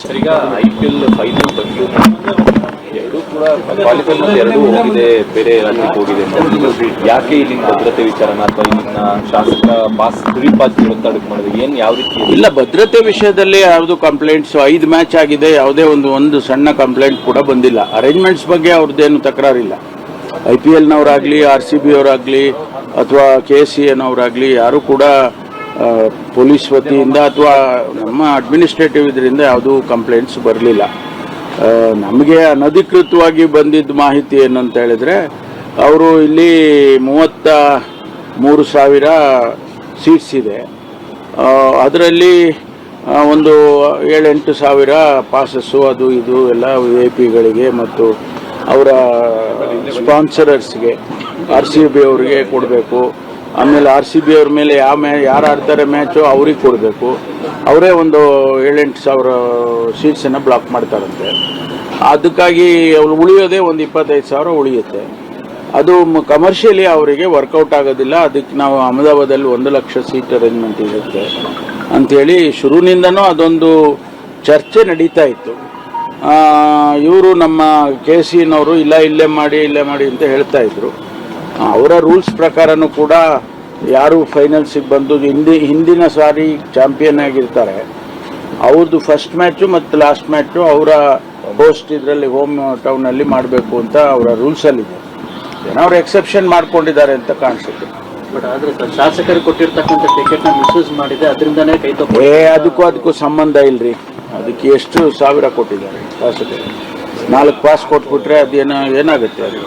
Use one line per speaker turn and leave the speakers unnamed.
Sir, ಈಗ IPL final ಬಂದು ಎರಡೂ ಕೂಡ ಕ್ವಾಲಿಫೈರ್ ಮತ್ತೆ ಎರಡೂ ಹೋಗಿದೆ, ಬೇರೆ ರಾಜ್ಯಕ್ಕೆ ಹೋಗಿದೆ. ಯಾಕೆ ಇಲ್ಲಿನ ಭದ್ರತೆ ವಿಚಾರನ ಅಥವಾ ಇಲ್ಲಿನ ಶಾಸಕ ಪಾಸ್ ಫ್ರೀ ಪಾಸ್ ಒತ್ತಡಕ್ಕೆ ಮಾಡಿದ್ರೆ ಏನು ಯಾವ ರೀತಿ?
ಇಲ್ಲ, ಭದ್ರತೆ ವಿಷಯದಲ್ಲಿ ಯಾವುದು ಕಂಪ್ಲೇಂಟ್ಸ್ 5 ಮ್ಯಾಚ್ ಆಗಿದೆ, ಯಾವುದೇ ಒಂದು ಸಣ್ಣ ಕಂಪ್ಲೇಂಟ್ ಕೂಡ ಬಂದಿಲ್ಲ. ಅರೇಂಜ್ಮೆಂಟ್ಸ್ ಬಗ್ಗೆ ಅವ್ರದ್ದೇನು ತಕರಾರಿಲ್ಲ. IPLನವರಾಗಲಿ RCB ಅವರಾಗಲಿ ಅಥವಾ KCNವರಾಗಲಿ ಯಾರು ಕೂಡ ಪೊಲೀಸ್ ವತಿಯಿಂದ ಅಥವಾ ನಮ್ಮ ಅಡ್ಮಿನಿಸ್ಟ್ರೇಟಿವ್ ಇದರಿಂದ ಯಾವುದೂ ಕಂಪ್ಲೇಂಟ್ಸ್ ಬರಲಿಲ್ಲ. ನಮಗೆ ಅನಧಿಕೃತವಾಗಿ ಬಂದಿದ್ದ ಮಾಹಿತಿ ಏನಂತ ಹೇಳಿದ್ರೆ, ಅವರು ಇಲ್ಲಿ 33,000 ಸೀಟ್ಸ್ ಇದೆ, ಅದರಲ್ಲಿ ಒಂದು 7-8 ಸಾವಿರ ಪಾಸಸ್ಸು ಅದು ಇದು ಎಲ್ಲ VIP-ಗಳಿಗೆ ಮತ್ತು ಅವರ ಸ್ಪಾನ್ಸರರ್ಸ್ಗೆ RCB ಅವರಿಗೆ ಕೊಡಬೇಕು. ಆಮೇಲೆ RCB ಅವ್ರ ಮೇಲೆ ಯಾರು ಆಡ್ತಾರೆ ಮ್ಯಾಚು ಅವ್ರಿಗೆ ಕೊಡಬೇಕು. ಅವರೇ ಒಂದು 7-8 ಸಾವಿರ ಸೀಟ್ಸನ್ನು ಬ್ಲಾಕ್ ಮಾಡ್ತಾರಂತೆ. ಅದಕ್ಕಾಗಿ ಅವ್ರು ಉಳಿಯೋದೇ ಒಂದು 25 ಸಾವಿರ ಉಳಿಯುತ್ತೆ. ಅದು ಕಮರ್ಷಿಯಲಿ ಅವರಿಗೆ ವರ್ಕೌಟ್ ಆಗೋದಿಲ್ಲ. ಅದಕ್ಕೆ ನಾವು ಅಹಮದಾಬಾದಲ್ಲಿ 1 ಲಕ್ಷ ಸೀಟ್ ಅರೇಂಜ್ಮೆಂಟ್ ಇರುತ್ತೆ ಅಂಥೇಳಿ ಶುರುವಿನಿಂದನೂ ಅದೊಂದು ಚರ್ಚೆ ನಡೀತಾ ಇತ್ತು. ಇವರು ನಮ್ಮ KCNವರು ಇಲ್ಲೇ ಮಾಡಿ ಅಂತ ಹೇಳ್ತಾ ಇದ್ರು. ಅವರ ರೂಲ್ಸ್ ಪ್ರಕಾರನೂ ಕೂಡ ಯಾರು ಫೈನಲ್ಸಿಗೆ ಬಂದು ಹಿಂದಿನ ಸಾರಿ ಚಾಂಪಿಯನ್ ಆಗಿರ್ತಾರೆ ಅವ್ರದ್ದು ಫಸ್ಟ್ ಮ್ಯಾಚು ಮತ್ತು ಲಾಸ್ಟ್ ಮ್ಯಾಚು ಅವರ ಹೋಸ್ಟ್ ಇದರಲ್ಲಿ ಹೋಮ್ ಟೌನಲ್ಲಿ ಮಾಡಬೇಕು ಅಂತ ಅವರ ರೂಲ್ಸಲ್ಲಿದೆ. ಏನೋ ಎಕ್ಸೆಪ್ಷನ್ ಮಾಡ್ಕೊಂಡಿದ್ದಾರೆ ಅಂತ ಕಾಣಿಸುತ್ತೆ.
ಬಟ್ ಆದರೆ ಶಾಸಕರು ಕೊಟ್ಟಿರ್ತಕ್ಕಂಥ ಟಿಕೆಟ್ನ ಮಿಸ್ಯೂಸ್ ಮಾಡಿದೆ, ಅದರಿಂದನೇ ಕೈ ತಪ್ಪು.
ಅದಕ್ಕೂ ಸಂಬಂಧ ಇಲ್ರಿ. ಅದಕ್ಕೆ ಎಷ್ಟು ಸಾವಿರ ಕೊಟ್ಟಿದ್ದಾರೆ ಶಾಸಕರು? 4 ಪಾಸ್ ಕೊಟ್ಬಿಟ್ರೆ ಅದೇನಾಗುತ್ತೆ ಅದು?